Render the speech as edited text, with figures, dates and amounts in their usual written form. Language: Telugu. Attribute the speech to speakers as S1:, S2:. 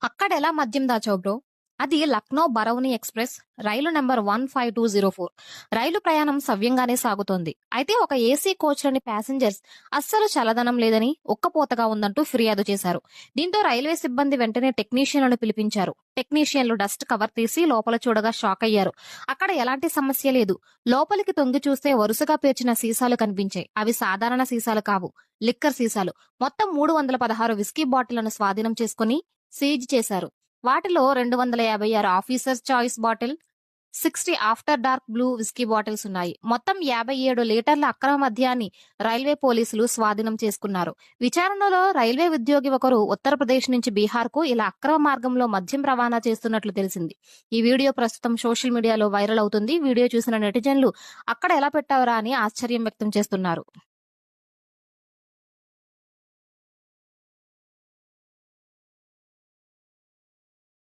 S1: అక్కడెలా మద్యం దాచావు బ్రో? అది లక్నో బరౌని ఎక్స్‌ప్రెస్ రైలు నంబర్ 15204. రైలు ప్రయాణం సవ్యంగానే సాగుతోంది. అయితే ఒక ఏసీ కోచ్‌లోని ప్యాసింజర్స్ అస్సలు చల్లదనం లేదని, ఉక్కపోతగా ఉందంటూ ఫిర్యాదు చేశారు. దీంతో రైల్వే సిబ్బంది వెంటనే టెక్నీషియన్లను పిలిపించారు. టెక్నీషియన్లు డస్ట్ కవర్ తీసి లోపల చూడగా షాకయ్యారు. అక్కడ ఎలాంటి సమస్య లేదు. లోపలికి తొంగి చూస్తే వరుసగా పేర్చిన సీసాలు కనిపించాయి. అవి సాధారణ సీసాలు కావు. లిక్కర్ సీసాలు. మొత్తం 316 విస్కీ బాటిళ్లను స్వాధీనం చేసుకుని సీజ్ చేశారు. వాటిలో 256 officers choice bottle, 60 after dark blue whisky bottles ఉన్నాయి. మొత్తం 57 లీటర్ల అక్రమ మద్యాన్ని రైల్వే పోలీసులు స్వాధీనం చేసుకున్నారు. విచారణలో రైల్వే ఉద్యోగి ఒకరు ఉత్తరప్రదేశ్ నుంచి బీహార్కు ఇలా అక్రమ మార్గంలో మద్యం రవాణా చేస్తున్నట్లు తెలిసింది. ఈ వీడియో ప్రస్తుతం సోషల్ మీడియాలో వైరల్ అవుతుంది. వీడియో చూసిన నెటిజన్లు అక్కడ ఎలా పెట్టావరా అని ఆశ్చర్యం వ్యక్తం చేస్తున్నారు.